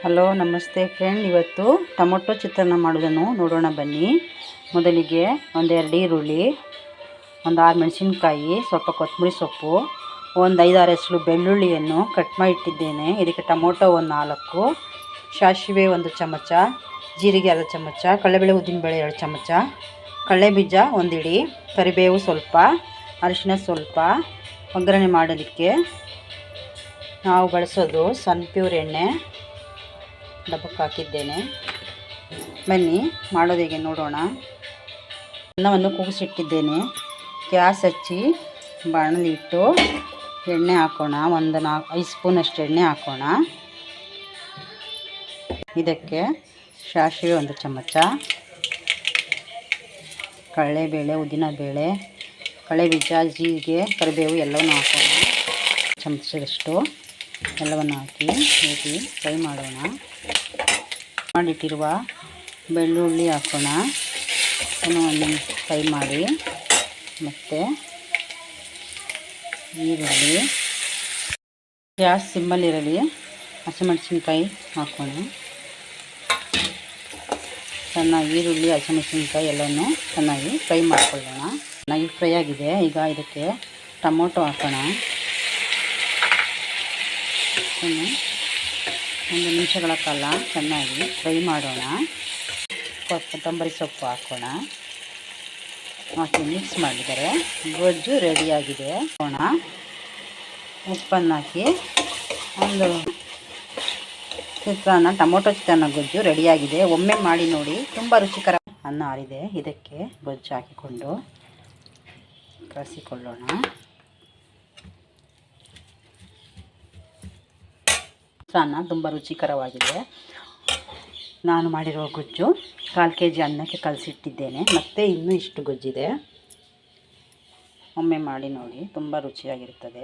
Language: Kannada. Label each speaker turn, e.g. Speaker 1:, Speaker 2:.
Speaker 1: ಹಲೋ ನಮಸ್ತೆ ಫ್ರೆಂಡ್, ಇವತ್ತು ಟೊಮೊಟೊ ಚಿತ್ರಾನ್ನ ಮಾಡೋದನ್ನು ನೋಡೋಣ ಬನ್ನಿ. ಮೊದಲಿಗೆ ಒಂದೆರಡು ಈರುಳ್ಳಿ, ಒಂದು 6 ಮೆಣಸಿನ್ಕಾಯಿ, ಸ್ವಲ್ಪ ಕೊತ್ತಂಬರಿ ಸೊಪ್ಪು, ಒಂದು 5-6 ಹೆಸರು ಬೆಳ್ಳುಳ್ಳಿಯನ್ನು ಕಟ್ ಮಾಡಿ ಇಟ್ಟಿದ್ದೇನೆ. ಇದಕ್ಕೆ ಟೊಮೊಟೊ ಒಂದು 4, ಸಾಸಿವೆ 1 ಚಮಚ, ಜೀರಿಗೆ ಅರ್ಧ ಚಮಚ, ಕಡಲೆಬೇಳೆ ಉದ್ದಿನಬೇಳೆ 2 ಚಮಚ, ಕಡಲೆಬೀಜ 1 ಹಿಡಿ, ಕರಿಬೇವು ಸ್ವಲ್ಪ, ಅರಿಶಿನ ಸ್ವಲ್ಪ. ಒಗ್ಗರಣೆ ಮಾಡೋದಕ್ಕೆ ನಾವು ಬಳಸೋದು ಸನ್ಪ್ಯೂರ್ ಎಣ್ಣೆ ಡಬ್ಬಕ್ಕೆ ಹಾಕಿದ್ದೇನೆ. ಬನ್ನಿ ಮಾಡೋದು ಹೇಗೆ ನೋಡೋಣ. ಅನ್ನವನ್ನು ಕೂಗಿಸಿಟ್ಟಿದ್ದೇನೆ. ಗ್ಯಾಸ್ ಹಚ್ಚಿ ಬಾಣಲಿ ಇಟ್ಟು ಎಣ್ಣೆ ಹಾಕೋಣ. ಒಂದು 5 ಸ್ಪೂನಷ್ಟು ಎಣ್ಣೆ ಹಾಕೋಣ. ಇದಕ್ಕೆ ಸಾಸಿವೆ 1 ಚಮಚ, ಕಡಲೆಬೇಳೆ ಉದ್ದಿನಬೇಳೆ, ಕಡಲೆಬೀಜ, ಜೀರಿಗೆ, ಕರಿಬೇವು ಎಲ್ಲವನ್ನು ಹಾಕೋಣ. ಚಮಚದಷ್ಟು ಎಲ್ಲವನ್ನು ಹಾಕಿ ಹೀಗೆ ಫ್ರೈ ಮಾಡೋಣ. ಮಾಡಿಟ್ಟಿರುವ ಬೆಳ್ಳುಳ್ಳಿ ಹಾಕೋಣ. ಒಂದು ಫ್ರೈ ಮಾಡಿ, ಮತ್ತು ಈರುಳ್ಳಿ, ಗ್ಯಾಸ್ ಸಿಮ್ಮಲ್ಲಿರಲಿ. ಹಸಿಮೆಣಸಿನ್ಕಾಯಿ ಹಾಕೋಣ. ಚೆನ್ನಾಗಿ ಈರುಳ್ಳಿ ಹಸಿಮೆಣಸಿನ್ಕಾಯಿ ಎಲ್ಲವನ್ನು ಚೆನ್ನಾಗಿ ಫ್ರೈ ಮಾಡಿಕೊಳ್ಳೋಣ. ಚೆನ್ನಾಗಿ ಫ್ರೈ ಆಗಿದೆ. ಈಗ ಇದಕ್ಕೆ ಟೊಮೊಟೊ ಹಾಕೋಣ. 1 ನಿಮಿಷಗಳ ಕಾಲ ಚೆನ್ನಾಗಿ ಫ್ರೈ ಮಾಡೋಣ. ಕೊತ್ತಂಬರಿ ಸೊಪ್ಪು ಹಾಕೋಣ. ಹಾಕಿ ಮಿಕ್ಸ್ ಮಾಡಿದರೆ ಗೊಜ್ಜು ರೆಡಿಯಾಗಿದೆ. ಹಾಕೋಣ. ಉಪ್ಪನ್ನು ಹಾಕಿ ಒಂದು ಚಿತ್ರಾನ್ನ, ಟೊಮೊಟೊ ಚಿತ್ರಾನ್ನ ಗೊಜ್ಜು ರೆಡಿಯಾಗಿದೆ. ಒಮ್ಮೆ ಮಾಡಿ ನೋಡಿ, ತುಂಬ ರುಚಿಕರ. ಅನ್ನ ಆರಿದೆ. ಇದಕ್ಕೆ ಗೊಜ್ಜು ಹಾಕಿಕೊಂಡು ಕಲಸಿಕೊಳ್ಳೋಣ. ಚಿತ್ರಾನ್ನ ತುಂಬ ರುಚಿಕರವಾಗಿದೆ. ನಾನು ಮಾಡಿರುವ ಗೊಜ್ಜು 1/4 kg ಅನ್ನಕ್ಕೆ ಕಲಸಿಟ್ಟಿದ್ದೇನೆ. ಮತ್ತು ಇನ್ನೂ ಇಷ್ಟು ಗೊಜ್ಜಿದೆ. ಒಮ್ಮೆ ಮಾಡಿ ನೋಡಿ, ತುಂಬ ರುಚಿಯಾಗಿರುತ್ತದೆ.